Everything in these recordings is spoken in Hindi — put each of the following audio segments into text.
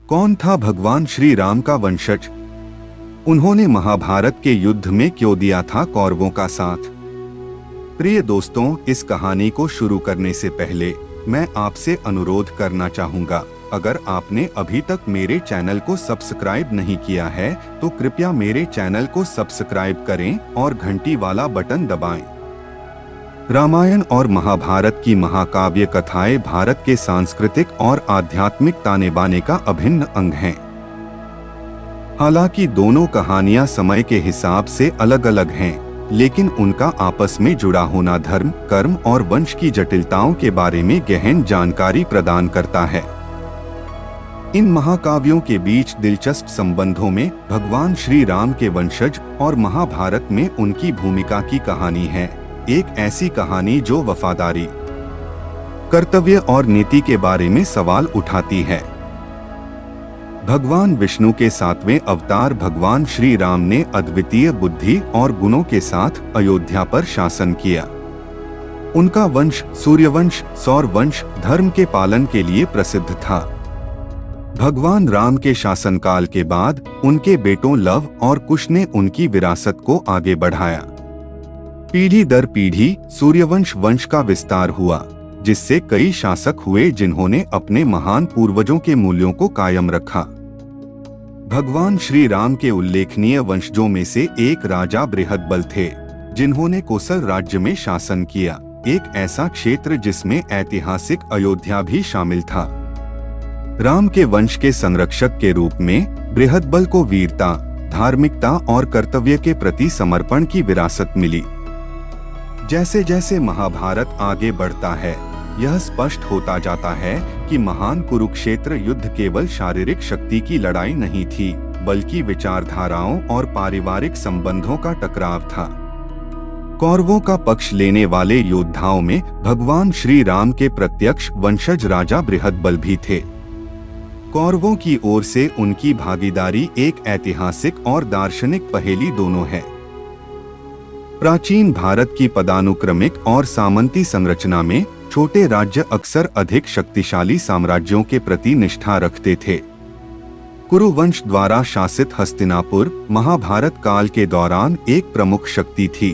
कौन था भगवान श्री राम का वंशज? उन्होंने महाभारत के युद्ध में क्यों दिया था कौरवों का साथ? प्रिय दोस्तों, इस कहानी को शुरू करने से पहले मैं आपसे अनुरोध करना चाहूंगा, अगर आपने अभी तक मेरे चैनल को सब्सक्राइब नहीं किया है तो कृपया मेरे चैनल को सब्सक्राइब करें और घंटी वाला बटन दबाएं। रामायण और महाभारत की महाकाव्य कथाएं भारत के सांस्कृतिक और आध्यात्मिक ताने बाने का अभिन्न अंग हैं। हालांकि दोनों कहानियां समय के हिसाब से अलग अलग हैं, लेकिन उनका आपस में जुड़ा होना धर्म, कर्म और वंश की जटिलताओं के बारे में गहन जानकारी प्रदान करता है। इन महाकाव्यों के बीच दिलचस्प संबंधों में भगवान श्री राम के वंशज और महाभारत में उनकी भूमिका की कहानी है। एक ऐसी कहानी जो वफादारी, कर्तव्य और नीति के बारे में सवाल उठाती है। भगवान विष्णु के 7वें अवतार भगवान श्री राम ने अद्वितीय बुद्धि और गुणों के साथ अयोध्या पर शासन किया। उनका वंश सूर्यवंश, सौरवंश धर्म के पालन के लिए प्रसिद्ध था। भगवान राम के शासनकाल के बाद उनके बेटों लव और कुश ने उनकी विरासत को आगे बढ़ाया। पीढ़ी दर पीढ़ी सूर्यवंश वंश का विस्तार हुआ, जिससे कई शासक हुए जिन्होंने अपने महान पूर्वजों के मूल्यों को कायम रखा। भगवान श्री राम के उल्लेखनीय वंशजों में से एक राजा बृहदबल थे, जिन्होंने कोसल राज्य में शासन किया, एक ऐसा क्षेत्र जिसमें ऐतिहासिक अयोध्या भी शामिल था। राम के वंश के संरक्षक के रूप में बृहदबल को वीरता, धार्मिकता और कर्तव्य के प्रति समर्पण की विरासत मिली। जैसे जैसे महाभारत आगे बढ़ता है, यह स्पष्ट होता जाता है कि महान कुरुक्षेत्र युद्ध केवल शारीरिक शक्ति की लड़ाई नहीं थी, बल्कि विचारधाराओं और पारिवारिक संबंधों का टकराव था। कौरवों का पक्ष लेने वाले योद्धाओं में भगवान श्री राम के प्रत्यक्ष वंशज राजा बृहदबल भी थे। कौरवों की ओर से उनकी भागीदारी एक ऐतिहासिक और दार्शनिक पहेली दोनों है। प्राचीन भारत की पदानुक्रमिक और सामंती संरचना में छोटे राज्य अक्सर अधिक शक्तिशाली साम्राज्यों के प्रति निष्ठा रखते थे। कुरुवंश द्वारा शासित हस्तिनापुर महाभारत काल के दौरान एक प्रमुख शक्ति थी।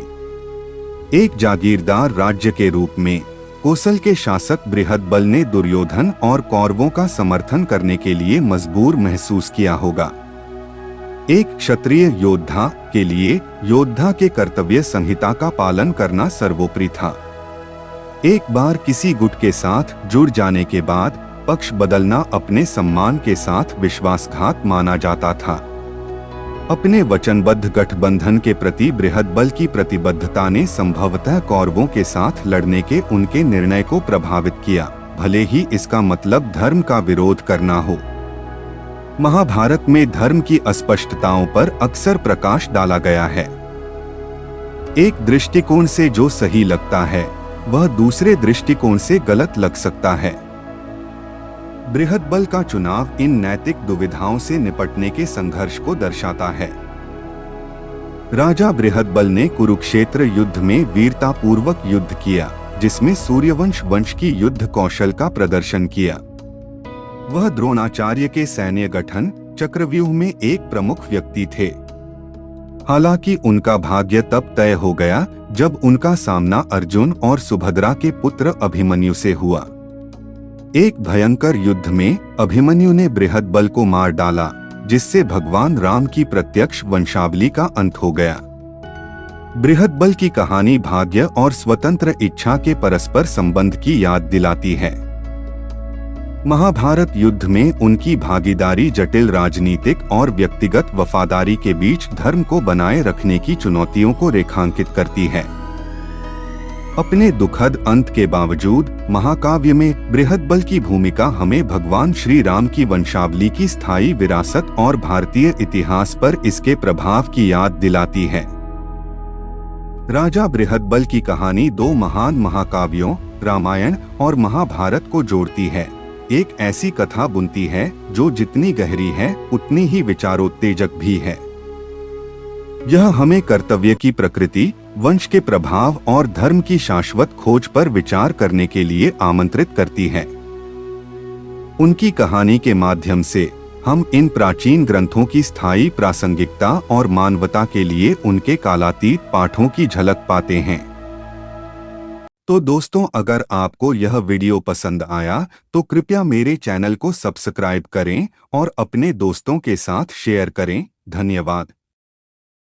एक जागीरदार राज्य के रूप में कोसल के शासक बृहदबल ने दुर्योधन और कौरवों का समर्थन करने के लिए मजबूर महसूस किया होगा। एक क्षत्रिय योद्धा के लिए योद्धा के कर्तव्य संहिता का पालन करना सर्वोपरि था। एक बार किसी गुट के साथ जुड़ जाने के बाद पक्ष बदलना अपने सम्मान के साथ विश्वासघात माना जाता था। अपने वचनबद्ध गठबंधन के प्रति बृहदबल की प्रतिबद्धता ने संभवतः कौरवों के साथ लड़ने के उनके निर्णय को प्रभावित किया, भले ही इसका मतलब धर्म का विरोध करना हो। महाभारत में धर्म की अस्पष्टताओं पर अक्सर प्रकाश डाला गया है। एक दृष्टिकोण से जो सही लगता है, वह दूसरे दृष्टिकोण से गलत लग सकता है। बृहदबल का चुनाव इन नैतिक दुविधाओं से निपटने के संघर्ष को दर्शाता है। राजा बृहदबल ने कुरुक्षेत्र युद्ध में वीरतापूर्वक युद्ध किया, जिसमें सूर्यवंश वंश की युद्ध कौशल का प्रदर्शन किया। वह द्रोणाचार्य के सैन्य गठन चक्रव्यूह में एक प्रमुख व्यक्ति थे। हालांकि उनका भाग्य तब तय हो गया जब उनका सामना अर्जुन और सुभद्रा के पुत्र अभिमन्यु से हुआ। एक भयंकर युद्ध में अभिमन्यु ने बृहदबल को मार डाला, जिससे भगवान राम की प्रत्यक्ष वंशावली का अंत हो गया। बृहदबल की कहानी भाग्य और स्वतंत्र इच्छा के परस्पर संबंध की याद दिलाती है। महाभारत युद्ध में उनकी भागीदारी जटिल राजनीतिक और व्यक्तिगत वफादारी के बीच धर्म को बनाए रखने की चुनौतियों को रेखांकित करती है। अपने दुखद अंत के बावजूद महाकाव्य में बृहदबल की भूमिका हमें भगवान श्री राम की वंशावली की स्थायी विरासत और भारतीय इतिहास पर इसके प्रभाव की याद दिलाती है। राजा बृहदबल की कहानी दो महान महाकाव्यों रामायण और महाभारत को जोड़ती है। एक ऐसी कथा बुनती है जो जितनी गहरी है उतनी ही विचारोत्तेजक भी है। यह हमें कर्तव्य की प्रकृति, वंश के प्रभाव और धर्म की शाश्वत खोज पर विचार करने के लिए आमंत्रित करती है। उनकी कहानी के माध्यम से हम इन प्राचीन ग्रंथों की स्थायी प्रासंगिकता और मानवता के लिए उनके कालातीत पाठों की झलक पाते हैं। तो दोस्तों, अगर आपको यह वीडियो पसंद आया तो कृपया मेरे चैनल को सब्सक्राइब करें और अपने दोस्तों के साथ शेयर करें। धन्यवाद।